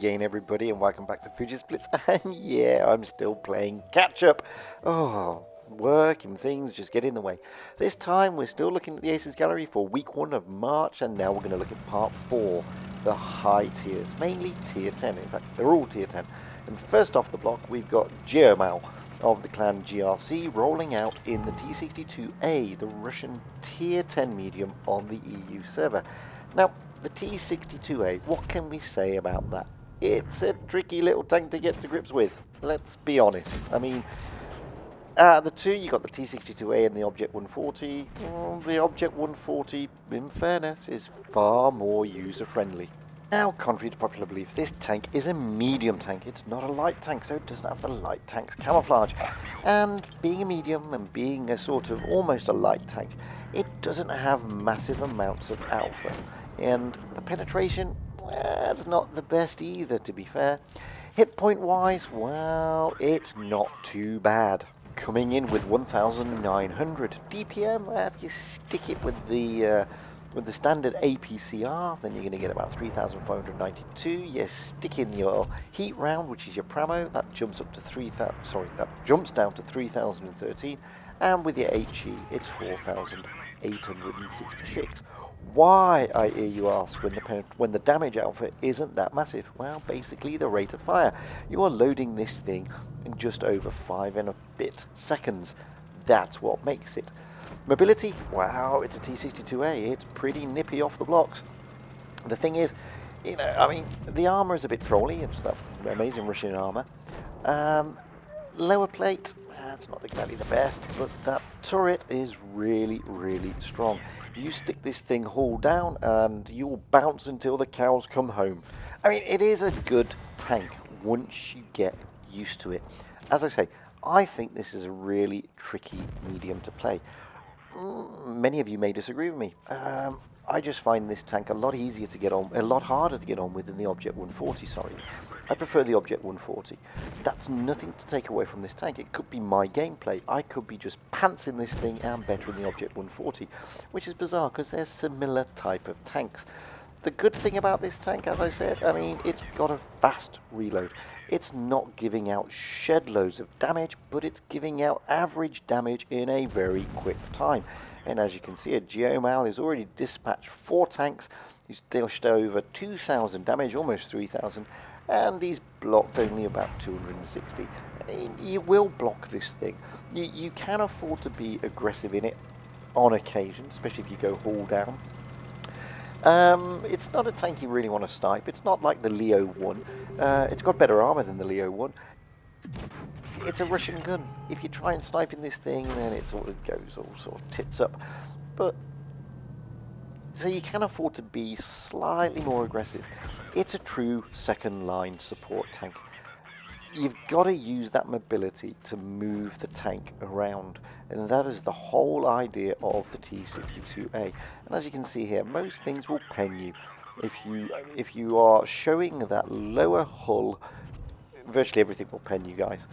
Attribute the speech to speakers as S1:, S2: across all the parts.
S1: again, everybody, and welcome back to Fuji's Blitz. And yeah, I'm still playing catch up. Oh, work and things just get in the way. This time we're still looking at the Aces Gallery for week 1 of March, and now we're going to look at part 4, the high tiers, mainly tier 10. In fact, they're all tier 10. And first off the block, we've got Geomal of the clan GRC rolling out in the T62A, the Russian tier 10 medium on the EU server. Now, the T62A, what can we say about that? It's a tricky little tank to get to grips with, let's be honest. I mean, the two, you got the T62A and the Object 140. Well, the Object 140, in fairness, is far more user-friendly. Now, contrary to popular belief, this tank is a medium tank. It's not a light tank, so it doesn't have the light tank's camouflage. And being a medium and being a sort of almost a light tank, it doesn't have massive amounts of alpha. And the penetration, it's not the best either, to be fair. Hit point wise, well, it's not too bad. Coming in with 1,900 DPM, if you stick it with the standard APCR, then you're going to get about 3,592. You stick in your heat round, which is your Pramo, that jumps up to 3,000. Sorry, that jumps down to 3,013, and with your HE, it's 4,866. Why, I hear you ask, when the damage alpha isn't that massive? Well, basically the rate of fire. You are loading this thing in just over 5 and a bit seconds. That's what makes it. Mobility, wow, it's a T62A. It's pretty nippy off the blocks. The thing is, you know, I mean, the armor is a bit trolly. It's that amazing Russian armor. Lower plate, it's not exactly the best, but that turret is really, really strong. You stick this thing hull down and you'll bounce until the cows come home. I mean, it is a good tank once you get used to it. As I say, I think this is a really tricky medium to play. Many of you may disagree with me. I just find this tank a lot easier to get on, a lot harder to get on with than the Object 140, sorry. I prefer the Object 140. That's nothing to take away from this tank. It could be my gameplay. I could be just pantsing this thing and better in the Object 140, which is bizarre because they're similar type of tanks. The good thing about this tank, as I said, I mean, it's got a fast reload. It's not giving out shed loads of damage, but it's giving out average damage in a very quick time. And as you can see, Geomal has already dispatched 4 tanks. He's dished over 2,000 damage, almost 3,000, and he's blocked only about 260. You will block this thing. You can afford to be aggressive in it on occasion, especially if you go hull down. It's not a tank you really want to snipe. It's not like the Leo 1. It's got better armor than the Leo 1. It's a Russian gun. If you try and snipe in this thing, then it sort of goes all sort of tits up. But so you can afford to be slightly more aggressive. It's a true second line support tank. You've got to use that mobility to move the tank around, and that is the whole idea of the T62A. And as you can see here, most things will pen you. If you are showing that lower hull, virtually everything will pen you guys,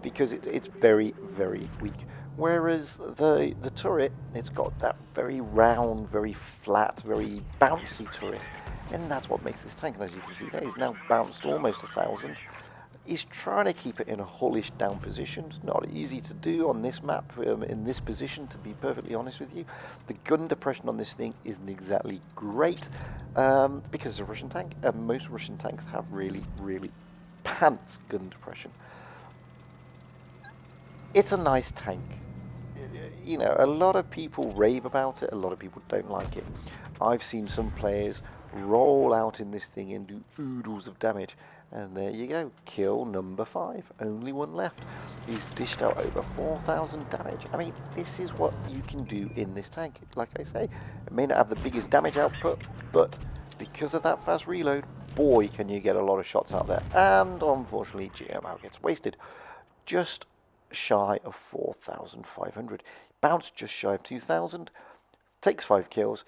S1: because it's very, very weak. Whereas the turret, it's got that very round, very flat, very bouncy turret, and that's what makes this tank. And as you can see there, he's now bounced almost 1,000. He's trying to keep it in a hullish down position. It's not easy to do on this map, in this position, to be perfectly honest with you. The gun depression on this thing isn't exactly great, because it's a Russian tank, and most Russian tanks have really, really pants gun depression. It's a nice tank. You know, a lot of people rave about it, a lot of people don't like it. I've seen some players roll out in this thing and do oodles of damage. And there you go, kill number 5, only one left. He's dished out over 4,000 damage. I mean, this is what you can do in this tank. Like I say, it may not have the biggest damage output, but because of that fast reload, boy, can you get a lot of shots out there. And unfortunately, Geomal gets wasted. Just shy of 4,500. Bounced just shy of 2,000. Takes 5 kills.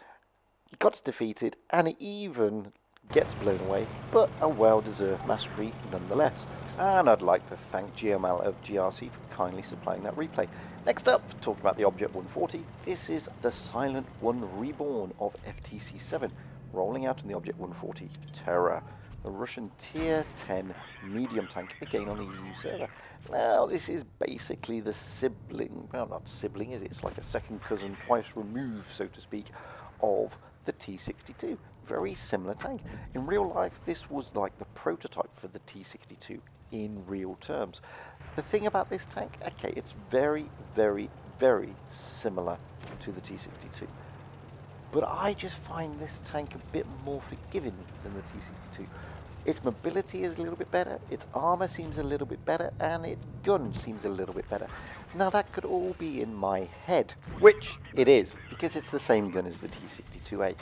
S1: Got defeated, and it even gets blown away, but a well-deserved mastery nonetheless. And I'd like to thank Geomal of GRC for kindly supplying that replay. Next up, talking about the Object 140, this is the Silent One Reborn of FTC 7, rolling out in the Object 140 Terror. the Russian tier 10 medium tank, again on the EU server. Now, this is basically the sibling, well, not sibling, is it? It's like a second cousin, twice removed, so to speak, of the T-62. Very similar tank. In real life, this was like the prototype for the T-62 in real terms. The thing about this tank, okay, it's very, very, very similar to the T-62. But I just find this tank a bit more forgiving than the T-62. Its mobility is a little bit better, its armor seems a little bit better, and its gun seems a little bit better. Now that could all be in my head, which it is, because it's the same gun as the T-62A.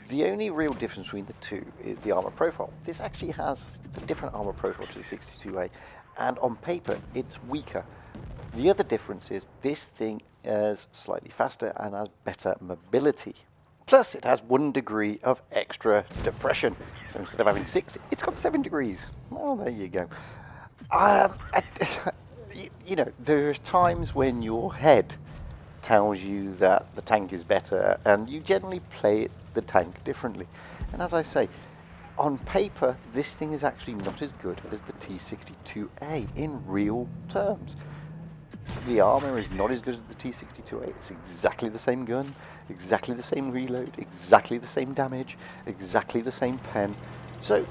S1: The only real difference between the two is the armor profile. This actually has a different armor profile to the 62A, and on paper it's weaker. The other difference is this thing is slightly faster and has better mobility. Plus, it has 1 degree of extra depression. So instead of having 6, it's got 7 degrees. Well, there you go. You know, there are times when your head tells you that the tank is better, and you generally play the tank differently. And as I say, on paper, this thing is actually not as good as the T-62A in real terms. The armor is not as good as the T-62A. It's exactly the same gun, exactly the same reload, exactly the same damage, exactly the same pen. So,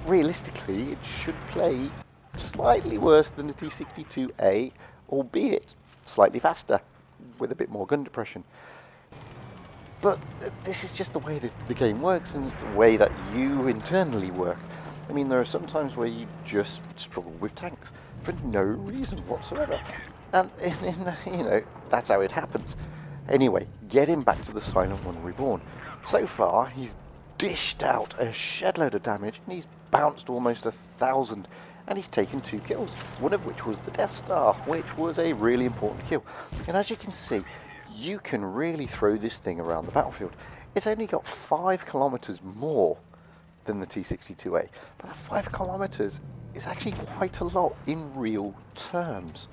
S1: realistically, it should play slightly worse than the T-62A, albeit slightly faster, with a bit more gun depression. But this is just the way that the game works, and it's the way that you internally work. I mean, there are some times where you just struggle with tanks for no reason whatsoever. And, you know, that's how it happens. Anyway, getting back to the Silent One Reborn. So far, he's dished out a shed load of damage, and he's bounced almost 1,000, and he's taken 2 kills, one of which was the Death Star, which was a really important kill. And as you can see, you can really throw this thing around the battlefield. It's only got 5 kilometers more than the T-62A, but that 5 kilometers is actually quite a lot in real terms.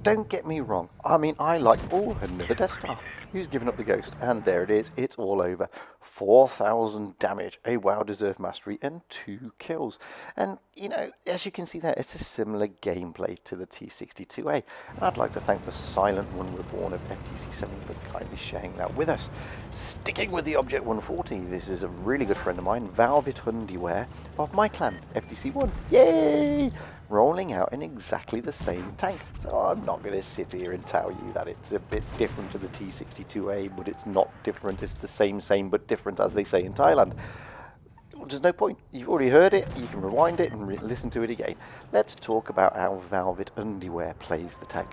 S1: Don't get me wrong, I mean, I like, oh, another Death Star. Who's given up the ghost? And there it is, it's all over. 4,000 damage, a well-deserved mastery, and 2 kills. And, you know, as you can see there, it's a similar gameplay to the T-62A. And I'd like to thank the Silent One Reborn of FTC7 for kindly sharing that with us. Sticking with the Object 140, this is a really good friend of mine, Velvetundywhere, of my clan, FTC1. Yay! Rolling out in exactly the same tank. So I'm not going to sit here and tell you that it's a bit different to the T-62A, but it's not different, it's the same but different, as they say in Thailand. There's no point. You've already heard it, you can rewind it and listen to it again. Let's talk about how Velvetundywhere plays the tank.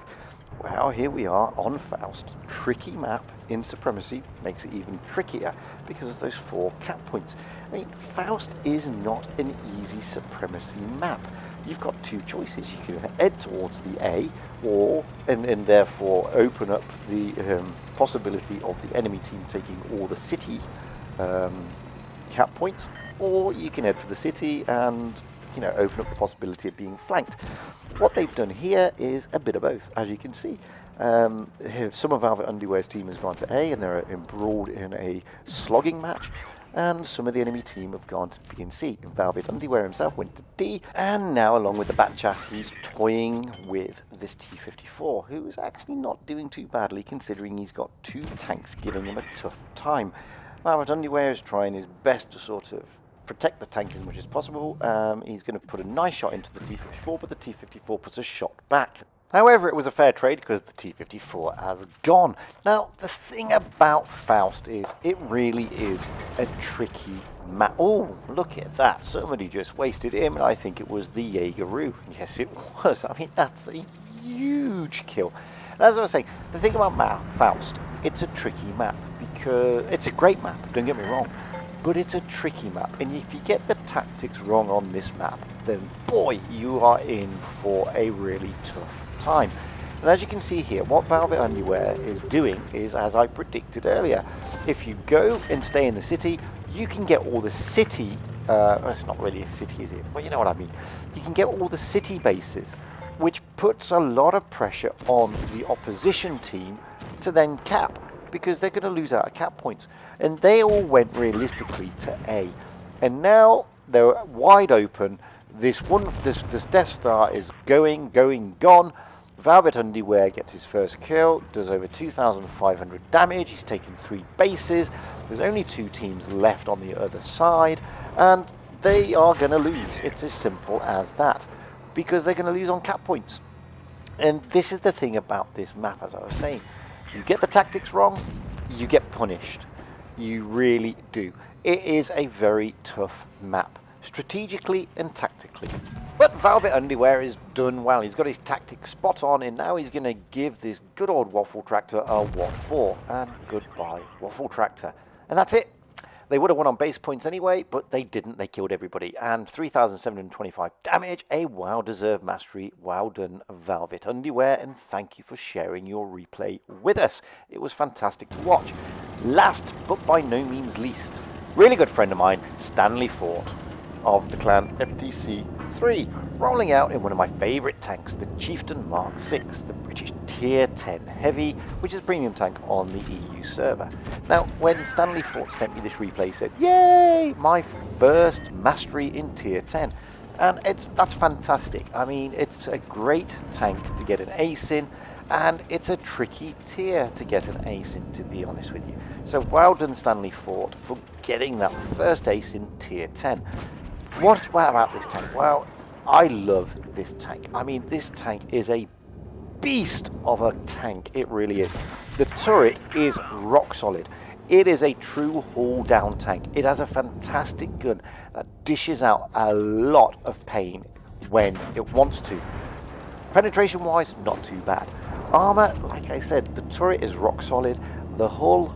S1: Well, here we are on Faust. Tricky map in Supremacy makes it even trickier because of those 4 cap points. I mean, Faust is not an easy Supremacy map. You've got 2 choices. You can head towards the A, or and therefore open up the possibility of the enemy team taking all the city cap points, or you can head for the city and, you know, open up the possibility of being flanked. What they've done here is a bit of both, as you can see. Some of Velvetundywhere's team has gone to A, and they're embroiled in a slogging match. And some of the enemy team have gone to B and C. Velvetundywhere himself went to D, and now along with the Batchat, he's toying with this T-54, who is actually not doing too badly considering he's got 2 tanks giving him a tough time. Velvetundywhere is trying his best to sort of protect the tank as much as possible. He's going to put a nice shot into the T-54, but the T-54 puts a shot back. However, it was a fair trade because the T-54 has gone. Now, the thing about Faust is it really is a tricky map. Oh, look at that. Somebody just wasted him, and I think it was the Jaegeroo. Yes, it was. I mean, that's a huge kill. And as I was saying, the thing about Faust, it's a tricky map because it's a great map, don't get me wrong, but it's a tricky map. And if you get the tactics wrong on this map, then boy, you are in for a really tough time. And as you can see here, what Velvetundywhere is doing is, as I predicted earlier, if you go and stay in the city, you can get all the city, it's not really a city, is it? Well, you know what I mean. You can get all the city bases, which puts a lot of pressure on the opposition team to then cap, because they're going to lose out of cap points. And they all went realistically to A. And now They're wide open. This Death Star is gone. Velvetundywhere gets his first kill, does over 2,500 damage. He's taken 3 bases. There's only 2 teams left on the other side, and they are going to lose. It's as simple as that, because they're going to lose on cap points. And this is the thing about this map, as I was saying. You get the tactics wrong, you get punished. You really do. It is a very tough map, strategically and tactically. But Velvetundywhere is done well. He's got his tactics spot on, and now he's going to give this good old Waffle Tractor a what for. And goodbye, Waffle Tractor. And that's it. They would have won on base points anyway, but they didn't. They killed everybody. And 3,725 damage, a well-deserved mastery. Well done, Velvetundywhere, and thank you for sharing your replay with us. It was fantastic to watch. Last, but by no means least, really good friend of mine, StanleyFort of the clan FTC3, rolling out in one of my favourite tanks, the Chieftain Mark 6, the British Tier 10 Heavy, which is a premium tank on the EU server. Now, when StanleyFort sent me this replay, he said, yay, my first mastery in Tier 10. And that's fantastic. I mean, it's a great tank to get an ace in, and it's a tricky tier to get an ace in, to be honest with you. So well done, StanleyFort, for getting that first ace in Tier 10. What about this tank? Well, I love this tank. I mean, this tank is a beast of a tank. It really is. The turret is rock solid. It is a true haul-down tank. It has a fantastic gun that dishes out a lot of pain when it wants to. Penetration-wise, not too bad. Armor, like I said, the turret is rock solid. The hull,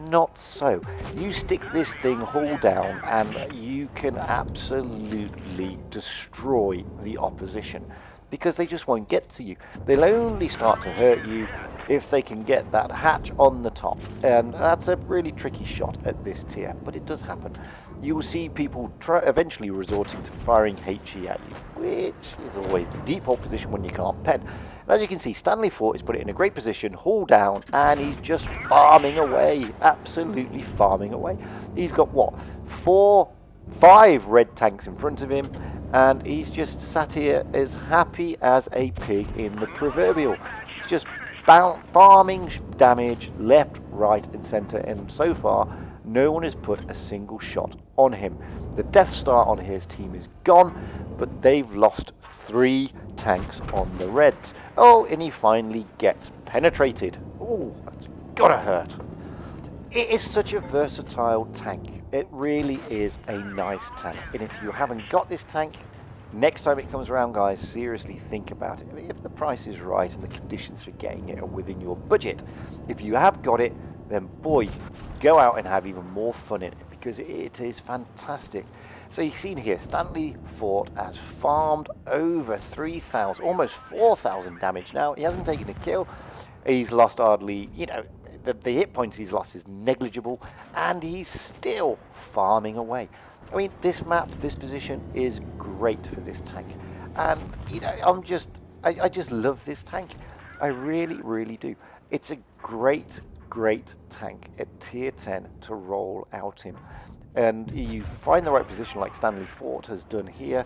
S1: not so. You stick this thing hull down and you can absolutely destroy the opposition, because they just won't get to you. They'll only start to hurt you if they can get that hatch on the top, and that's a really tricky shot at this tier, but it does happen. You will see people eventually resorting to firing HE at you, which is always the default position when you can't pen. And as you can see, StanleyFort is put it in a great position, haul down, and he's just farming away, absolutely farming away. He's got, what, 5 red tanks in front of him, and he's just sat here as happy as a pig in the proverbial. He's just farming damage left, right, and centre, and so far, no one has put a single shot on him. The Death Star on his team is gone, but they've lost 3 tanks on the Reds. Oh, and he finally gets penetrated. Oh, that's gotta hurt. It is such a versatile tank. It really is a nice tank. And if you haven't got this tank, next time it comes around, guys, seriously think about it. I mean, if the price is right and the conditions for getting it are within your budget, if you have got it, then boy, go out and have even more fun in it, because it is fantastic. So you've seen here, StanleyFort has farmed over 3,000, almost 4,000 damage now. He hasn't taken a kill. He's lost hardly, you know, the hit points he's lost is negligible, and he's still farming away. I mean, this map, this position is great for this tank. And, you know, I just love this tank. I really, really do. It's a great tank at Tier 10 to roll out in. And you find the right position like StanleyFort has done here,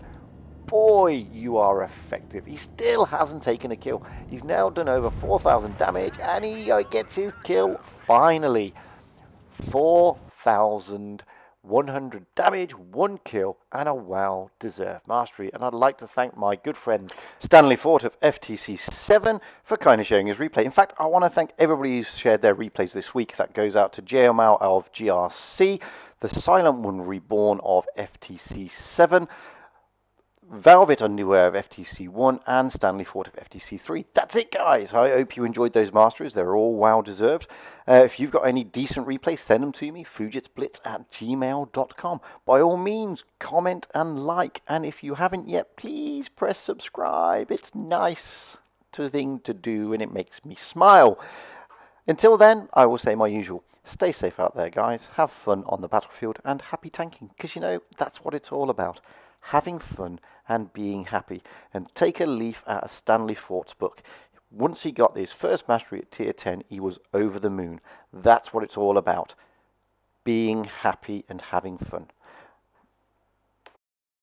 S1: boy, you are effective. He still hasn't taken a kill. He's now done over 4,000 damage, and he gets his kill finally. 4,100 damage, 1 kill, and a well-deserved mastery. And I'd like to thank my good friend StanleyFort of FTC7 for kindly sharing his replay. In fact, I want to thank everybody who's shared their replays this week. That goes out to Geomal of GRC, the Silent One Reborn of FTC7, Velvetundywhere of FTC1, and StanleyFort of FTC3. That's it, guys. I hope you enjoyed those masteries. They're all well-deserved. If you've got any decent replays, send them to me, fujitsblitz@gmail.com. By all means, comment and like. And if you haven't yet, please press subscribe. It's nice thing to do, and it makes me smile. Until then, I will say my usual. Stay safe out there, guys. Have fun on the battlefield, and happy tanking. Because, you know, that's what it's all about. Having fun and being happy. And take a leaf out of StanleyFort's book. Once he got his first mastery at Tier 10, he was over the moon. That's what it's all about. Being happy and having fun.